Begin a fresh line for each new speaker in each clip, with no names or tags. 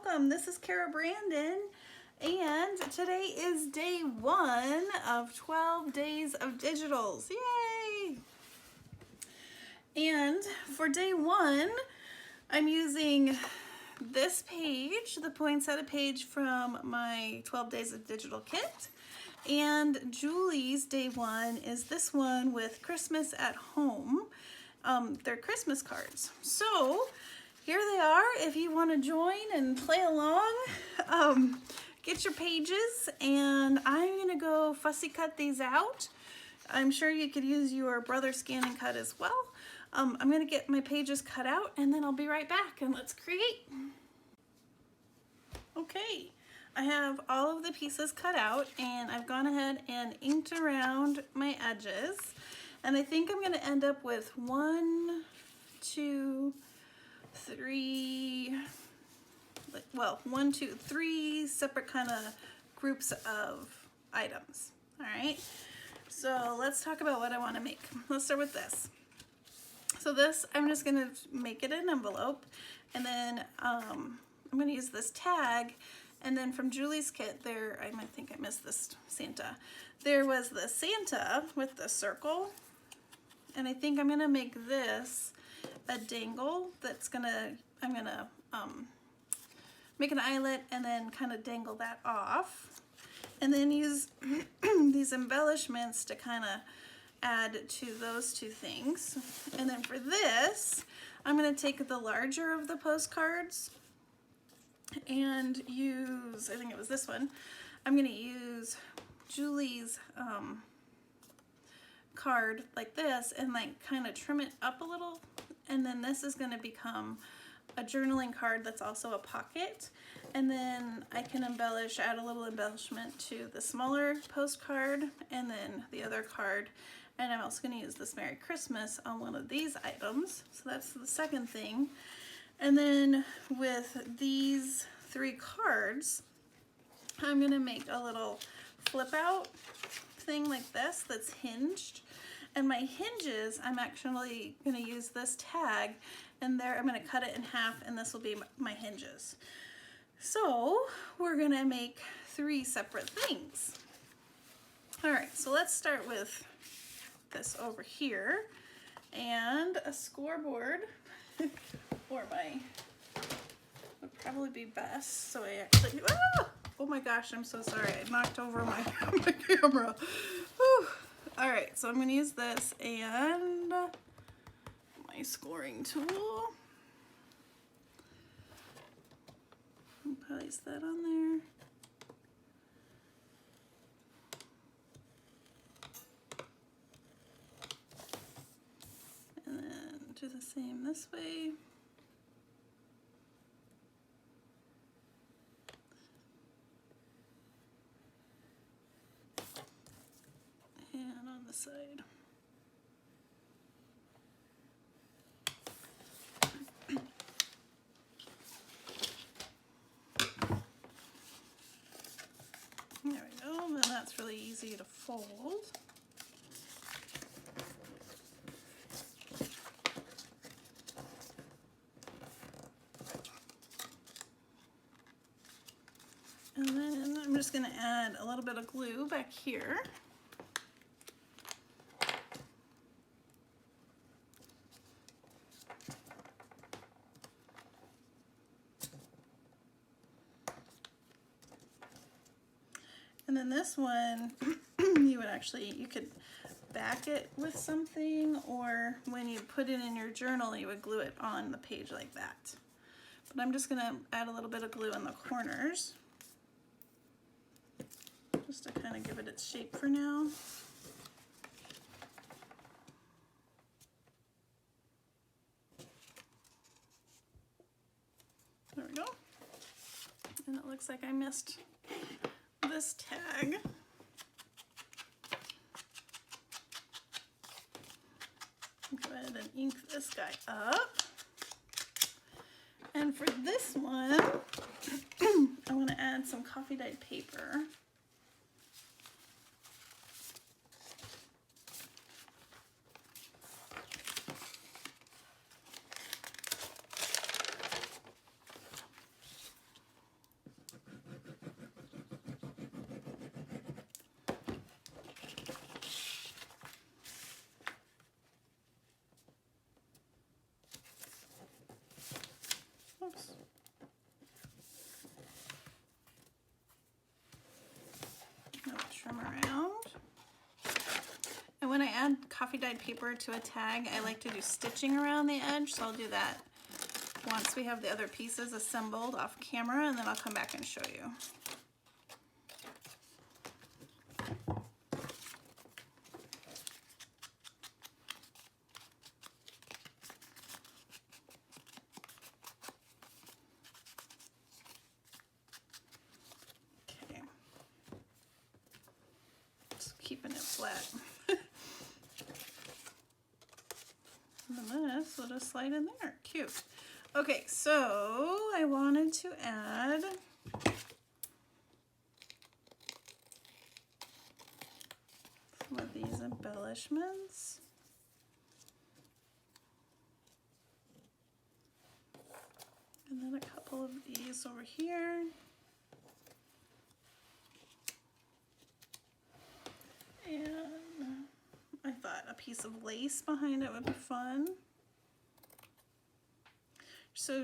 welcome. This is Cara Brandon, and today is day 1 of 12 days of digitals. Yay! And for day 1, I'm using this page, the poinsettia page from my 12 days of digital kit. And Julie's day 1 is this one with Christmas at home. They're Christmas cards. So here they are. If you want to join and play along, get your pages, and I'm gonna go fussy cut these out. I'm sure you could use your brother scan and cut as well. I'm gonna get my pages cut out, and then I'll be right back, and let's create. Okay, I have all of the pieces cut out, and I've gone ahead and inked around my edges, and I think I'm gonna end up with 1, 2, 3, well, 1, 2, 3 separate kind of groups of items. All right, so let's talk about what I want to make. Let's start with this. So this, I'm just gonna make it an envelope, and then I'm gonna use this tag, and then from Julie's kit there, I think I missed this Santa. There was the Santa with the circle, and I think I'm gonna make this a dangle that's gonna, I'm gonna make an eyelet and then kind of dangle that off, and then use these embellishments to kind of add to those two things. And then for this, I'm gonna take the larger of the postcards and use, I think it was this one, I'm gonna use Julie's card like this and like kind of trim it up a little, and then this is going to become a journaling card that's also a pocket, and then I can embellish, add a little embellishment to the smaller postcard and then the other card, and I'm also going to use this Merry Christmas on one of these items. So that's the second thing. And then with these 3 cards, I'm going to make a little flip out thing like this that's hinged, and my hinges, I'm actually going to use this tag, and there I'm going to cut it in half, and this will be my hinges. So we're going to make 3 separate things. All right, so let's start with this over here, and a scoreboard or would probably be best. So I actually, oh my gosh, I'm so sorry. I knocked over my camera. Whew. All right, so I'm gonna use this and my scoring tool. And place that on there. And then do the same this way. And on the side. There we go, and that's really easy to fold. And then I'm just going to add a little bit of glue back here. And then this one, you could back it with something, or when you put it in your journal, you would glue it on the page like that. But I'm just gonna add a little bit of glue in the corners, just to kind of give it its shape for now. There we go. And it looks like I missed this tag. Go ahead and ink this guy up. And for this one, I want to add some coffee dyed paper. trim around. And when I add coffee dyed paper to a tag, I like to do stitching around the edge, so I'll do that once we have the other pieces assembled off camera, and then I'll come back and show you. Okay, just keeping it flat. And then this will just slide in there. Cute. Okay, so I wanted to add some of these embellishments. And then a couple of these over here. And I thought a piece of lace behind it would be fun. So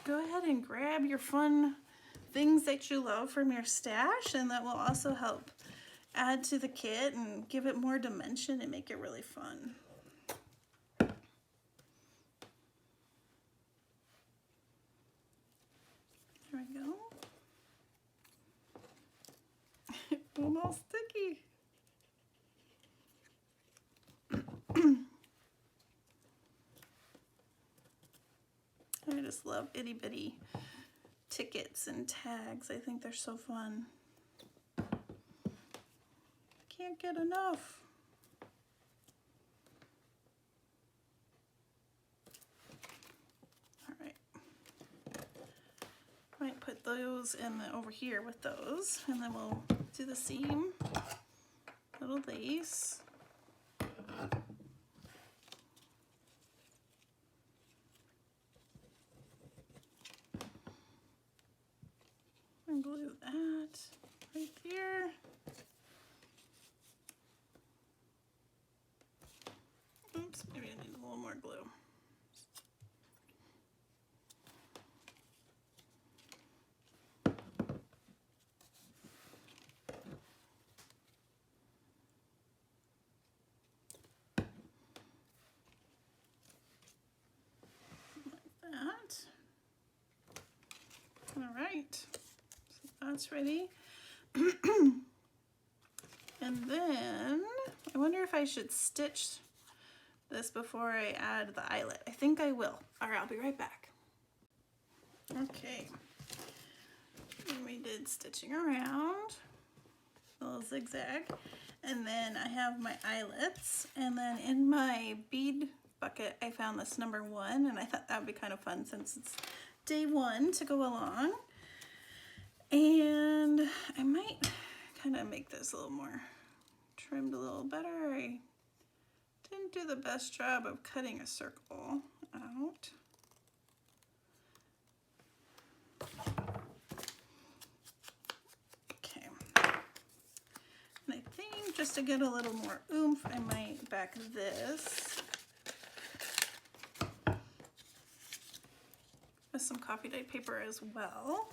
go ahead and grab your fun things that you love from your stash, and that will also help add to the kit and give it more dimension and make it really fun. There we go. Almost sticky. I just love itty bitty tickets and tags. I think they're so fun. Can't get enough. All right. Might put those in over here with those, and then we'll do the seam. Little lace. And glue that right there. Oops, maybe I need a little more glue. Like that. All right. That's ready. And then I wonder if I should stitch this before I add the eyelet. I think I will. All right, I'll be right back. Okay. And we did stitching around, a little zigzag, and then I have my eyelets, and then in my bead bucket I found this number 1, and I thought that would be kind of fun since it's day 1 to go along. And I might kind of make this a little more trimmed a little better. I didn't do the best job of cutting a circle out. Okay. And I think just to get a little more oomph, I might back this with some coffee dyed paper as well.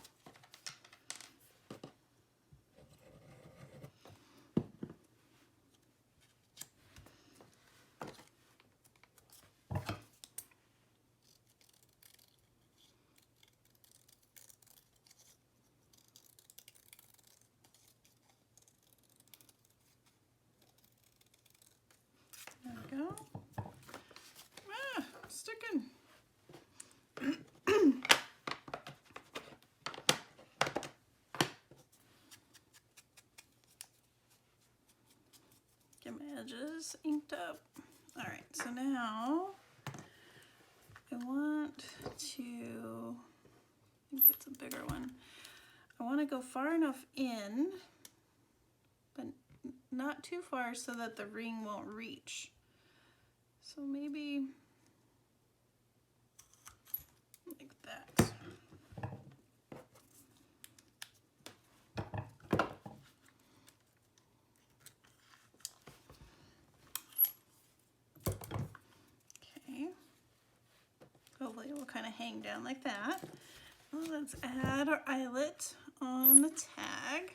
There we go. Ah, sticking. Get my edges inked up. All right, so now I want to, I think it's a bigger one. I want to go far enough in, but not too far so that the ring won't reach. So maybe like that. Okay. Hopefully it will kind of hang down like that. Well, let's add our eyelet on the tag.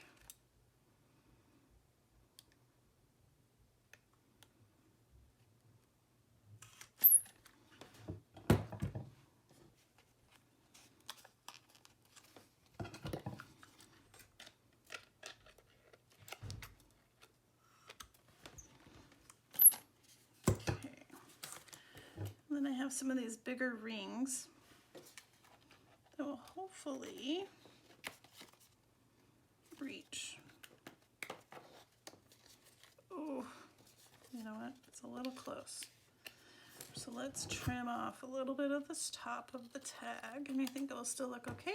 then I have some of these bigger rings that will hopefully reach. Oh, you know what? It's a little close. So let's trim off a little bit of this top of the tag, and I think it will still look okay.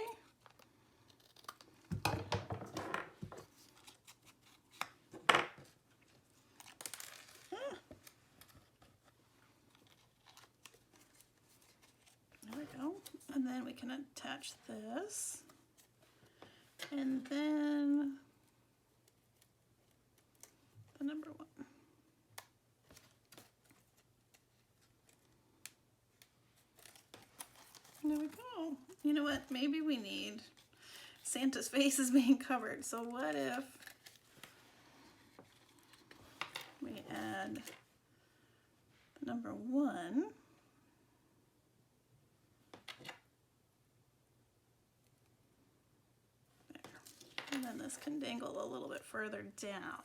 There we go. And then we can attach this. And then the number 1. There we go. You know what? Maybe we need Santa's face is being covered. So what if we add the number 1? There. And then this can dangle a little bit further down.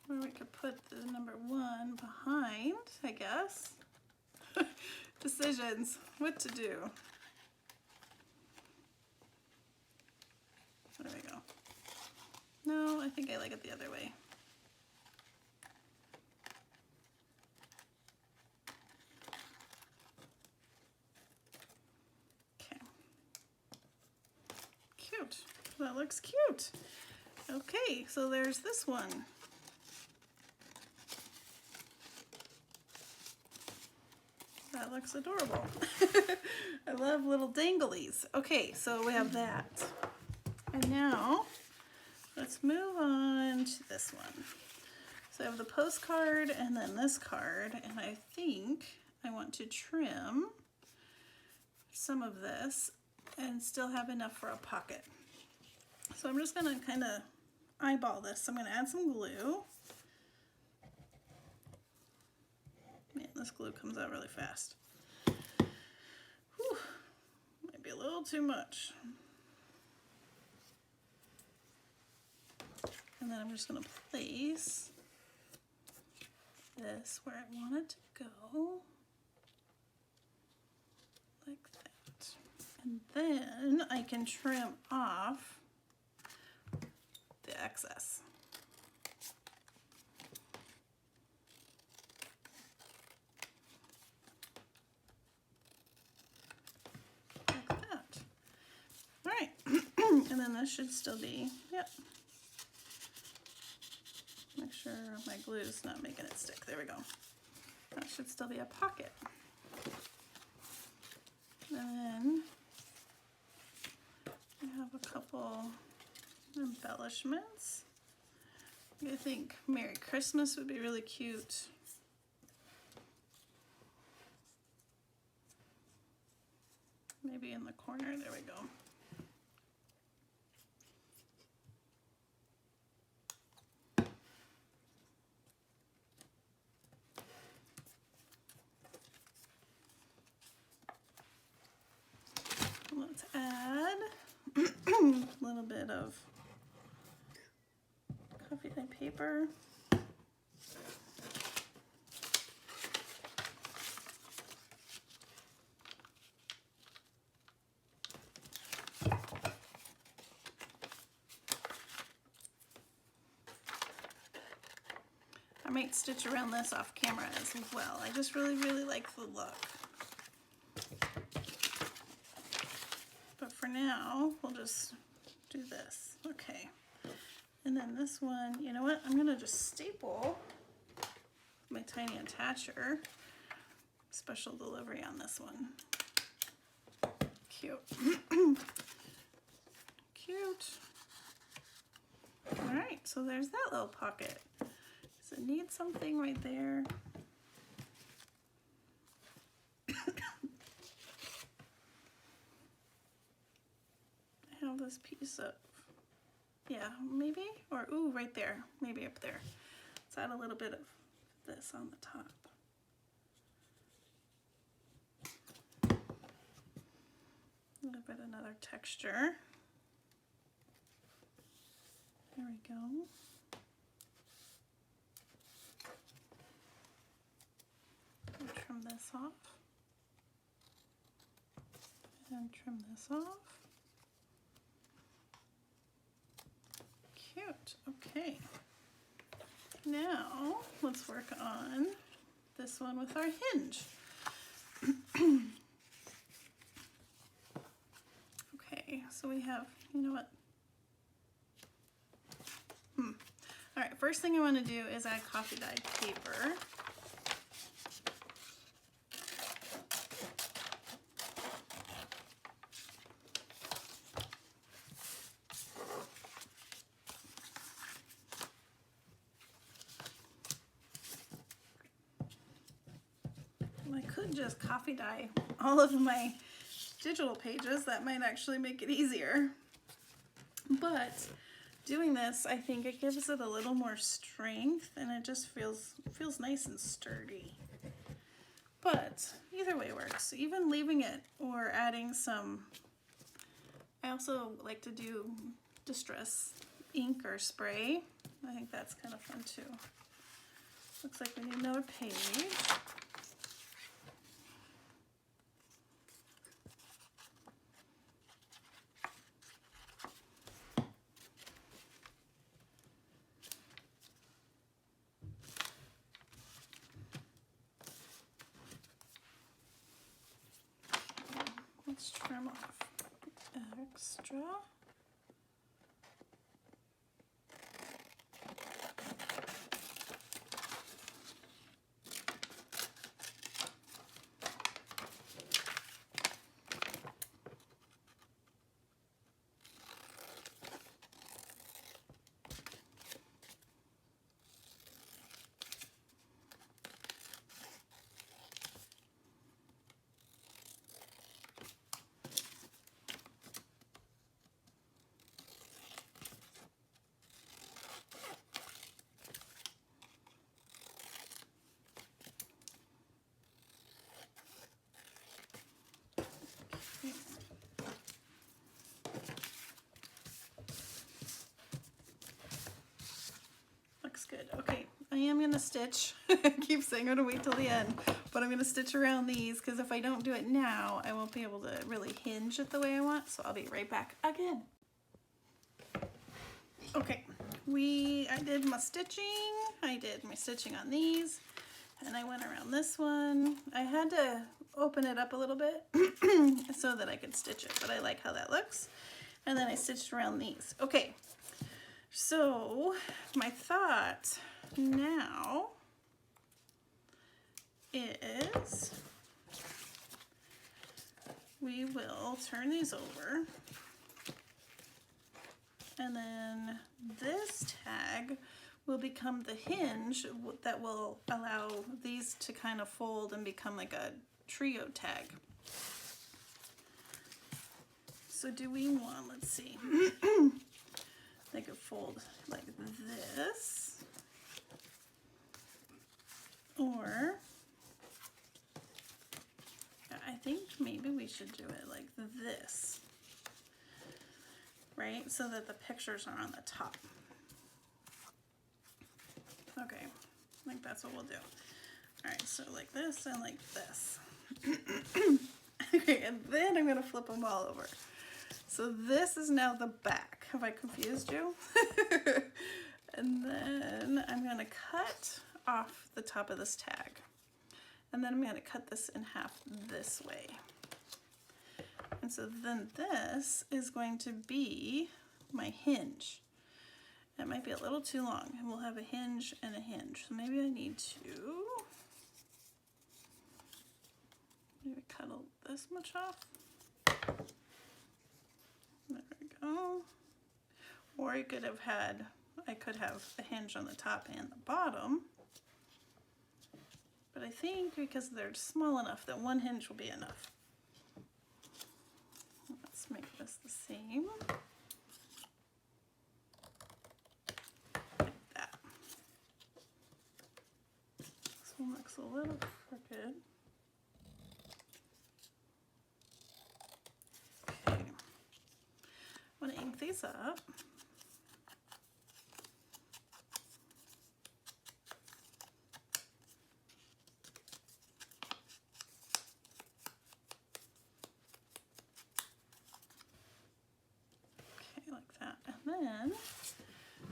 Or we could put the number 1 behind, I guess. Decisions, what to do. There we go. No, I think I like it the other way. Okay. Cute. That looks cute. Okay, so there's this one. That looks adorable. I love little danglies. Okay, so we have that. And now, let's move on to this one. So I have the postcard and then this card, and I think I want to trim some of this and still have enough for a pocket. So I'm just gonna kind of eyeball this. I'm gonna add some glue. Man, this glue comes out really fast. Whew, might be a little too much. And then I'm just going to place this where I want it to go, like that. And then I can trim off the excess. And then this should still be, yep. Make sure my glue's not making it stick. There we go. That should still be a pocket. And then I have a couple embellishments. I think Merry Christmas would be really cute. Maybe in the corner, there we go. Let's add a little bit of coffee dye paper. I might stitch around this off camera as well. I just really like the look. But for now, we'll just do this. Okay. And then this one, you know what? I'm going to just staple my tiny attacher. Special delivery on this one. Cute. Cute. All right, so there's that little pocket. Does it need something right there? I have this piece of, yeah, maybe, or ooh, right there, maybe up there. Let's add a little bit of this on the top. more texture. There we go. And trim this off. And trim this off. Cute. Okay. Now let's work on this one with our hinge. Okay, so we have, you know what? All right, first thing I want to do is add coffee dyed paper. I could just coffee dye all of my digital pages. That might actually make it easier. But doing this, I think it gives it a little more strength and it just feels nice and sturdy. But either way works. Even leaving it or adding some, I also like to do distress ink or spray. I think that's kind of fun too. Looks like we need another page. Let's trim off extra. Looks good. Okay, I am gonna stitch. I keep saying I'm gonna wait till the end, but I'm gonna stitch around these because if I don't do it now, I won't be able to really hinge it the way I want. So I'll be right back again. Okay, I did my stitching. I did my stitching on these, and I went around this one. I had to open it up a little bit so that I could stitch it, but I like how that looks. And then I stitched around these. Okay, so my thought now is we will turn these over, and then this tag will become the hinge that will allow these to kind of fold and become like a trio tag. So do we want, let's see, they could fold like this, or I think maybe we should do it like this, right? So that the pictures are on the top. Okay, I think that's what we'll do. All right, so like this and like this. Okay, and then I'm gonna flip them all over. So this is now the back. Have I confused you? And then I'm gonna cut off the top of this tag. And then I'm gonna cut this in half this way. And so then this is going to be my hinge. It might be a little too long, and we'll have a hinge and a hinge. So maybe I need to maybe cut this much off. There we go. Or I could have a hinge on the top and the bottom. But I think because they're small enough that one hinge will be enough. Let's make this the same. Like that. This one looks a little crooked. Okay. these up. Okay, like that. And then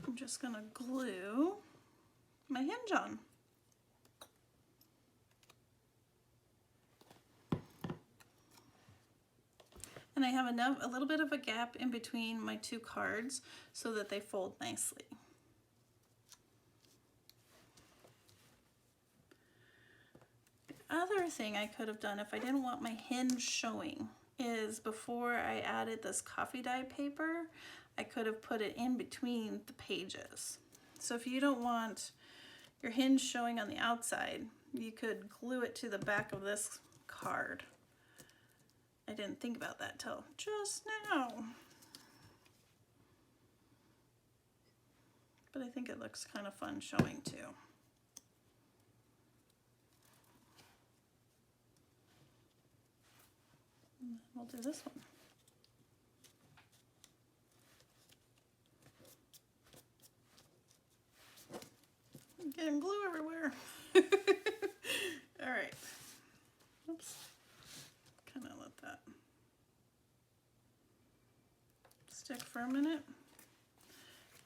I'm just going to glue my hinge on. And I have a little bit of a gap in between my two cards so that they fold nicely. The other thing I could have done if I didn't want my hinge showing is before I added this coffee dye paper, I could have put it in between the pages. So if you don't want your hinge showing on the outside, you could glue it to the back of this card. I didn't think about that till just now. But I think it looks kind of fun showing too. And we'll do this one. I'm getting glue everywhere. All right. Oops. Kind of let that stick for a minute.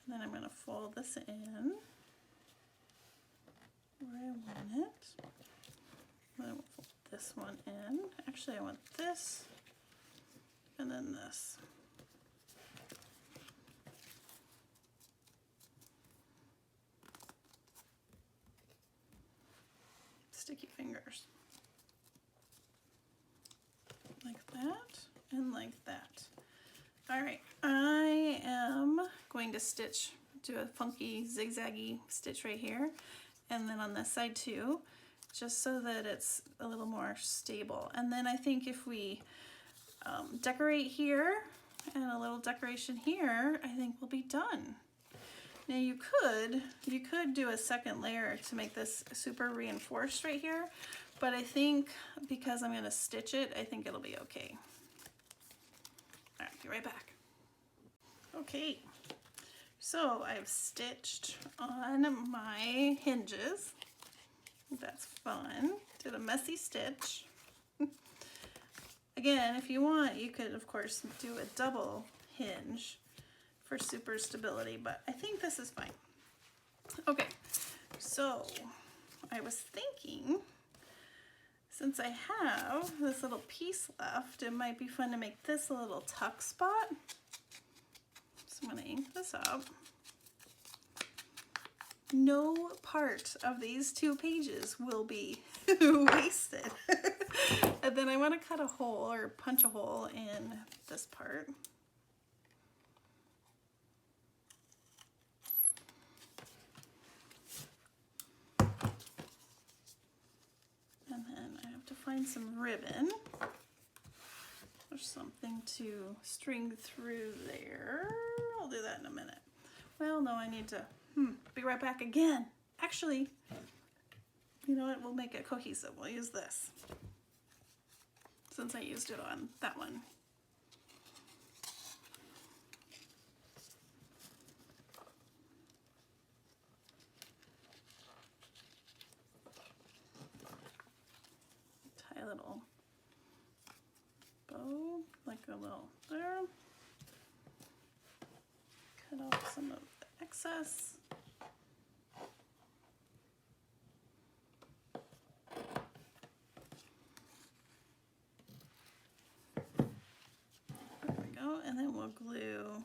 And then I'm going to fold this in where I want it. Then I will fold this one in. Actually, I want this and then this. Sticky fingers. Like that and like that. All right, I am going to stitch, do a funky zigzaggy stitch right here, and then on this side too, just so that it's a little more stable. And then I think if we decorate here and a little decoration here, I think we'll be done. Now you could do a second layer to make this super reinforced right here, but I think because I'm going to stitch it, I think it'll be okay. All right, be right back. Okay, so I've stitched on my hinges. That's fun. Did a messy stitch. Again, if you want, you could, of course, do a double hinge for super stability, but I think this is fine. Okay, so I was thinking, since I have this little piece left, it might be fun to make this a little tuck spot. So I'm going to ink this up. No part of these 2 pages will be wasted. And then I want to cut a hole or punch a hole in this part. And then I have to find some ribbon or something to string through there. I'll do that in a minute. Well, no, I need to be right back again. Actually, you know what? We'll make it cohesive. We'll use this since I used it on that one. Tie a little bow, like a little there. Cut off some of the excess. There we go, and then we'll glue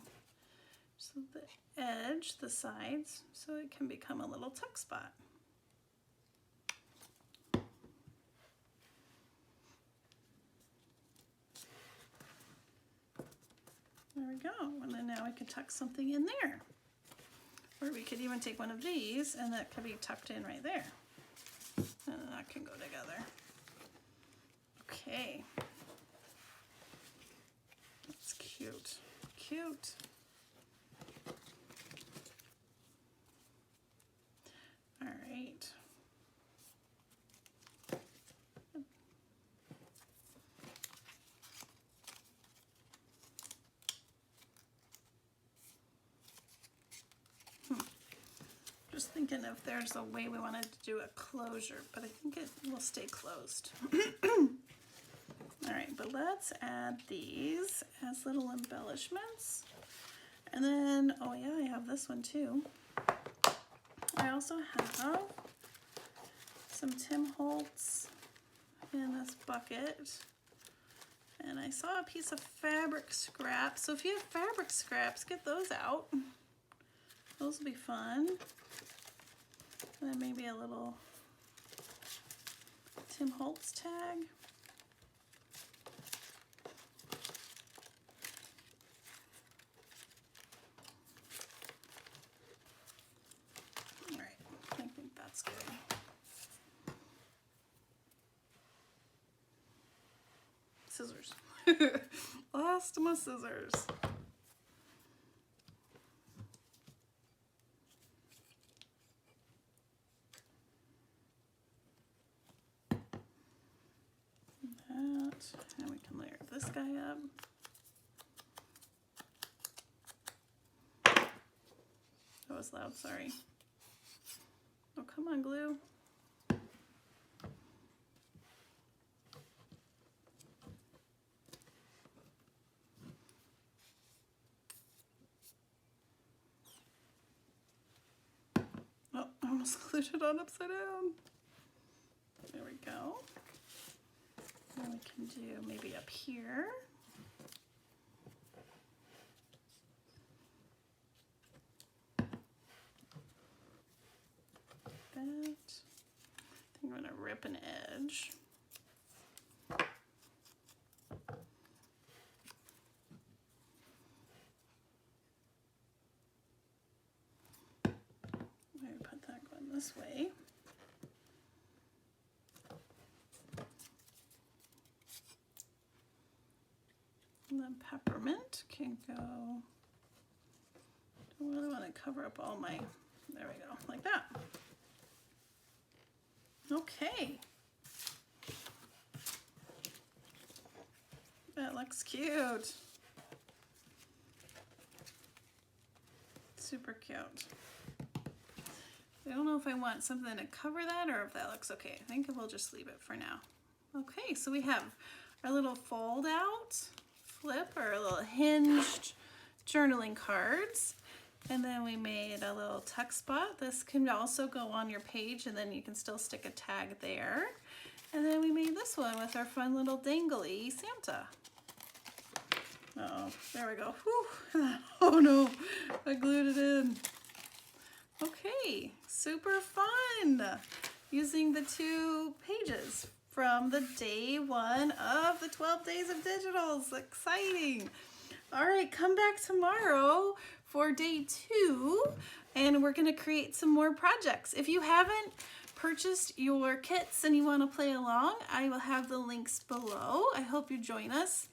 so the edge, the sides, so it can become a little tuck spot. There we go, and then now we could tuck something in there. Or we could even take one of these and that could be tucked in right there. And that can go together. Okay. That's cute. Cute. All right. thinking if there's a way we wanted to do a closure, but I think it will stay closed. All right, but let's add these as little embellishments. And then, oh yeah, I have this one too. I also have some Tim Holtz in this bucket. And I saw a piece of fabric scrap. So if you have fabric scraps, get those out. Those will be fun. And then maybe a little Tim Holtz tag. All right, I think that's good. Scissors. Lost my scissors. And we can layer this guy up. That was loud, sorry. Oh, come on, glue. Oh, I almost glued it on upside down. There we go. And we can do maybe up here. That. I think I'm going to rip an edge. Maybe put that going this way. And then peppermint can go, don't really want to cover up all my, there we go, like that. Okay. That looks cute. Super cute. I don't know if I want something to cover that or if that looks okay. I think we'll just leave it for now. Okay, so we have our little fold out flip, or a little hinged journaling cards. And then we made a little tuck spot. This can also go on your page and then you can still stick a tag there. And then we made this one with our fun little dangly Santa. Oh, there we go. Whew. Oh no, I glued it in. Okay, super fun. Using the 2 pages from the day 1 of the 12 days of digitals. Exciting. All right, come back tomorrow for day 2 and we're gonna create some more projects. If you haven't purchased your kits and you wanna play along, I will have the links below. I hope you join us.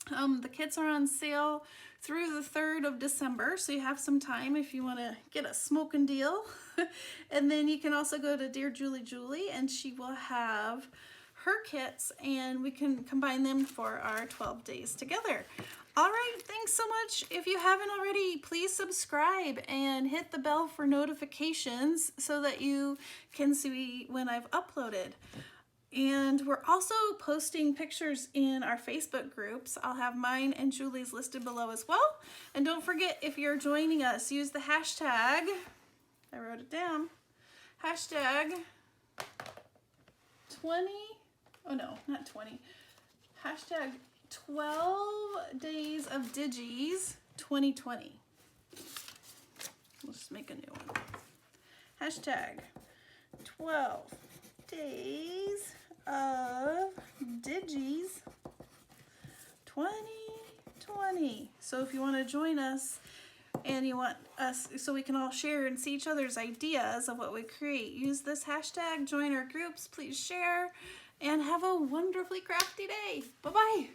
The kits are on sale through the 3rd of December, so you have some time if you want to get a smoking deal. And then you can also go to Dear Julie Julie and she will have her kits and we can combine them for our 12 days together. All right, thanks so much. If you haven't already, please subscribe and hit the bell for notifications so that you can see when I've uploaded. And we're also posting pictures in our Facebook groups. I'll have mine and Julie's listed below as well. And don't forget, if you're joining us, use the hashtag, I wrote it down, hashtag 20, oh no, not 20, hashtag 12 days of digis 2020. Let's just make a new one. Hashtag 12 days of digis 2020. So if you want to join us and you want us so we can all share and see each other's ideas of what we create, use this hashtag, join our groups, please share, and have a wonderfully crafty day. Bye-bye.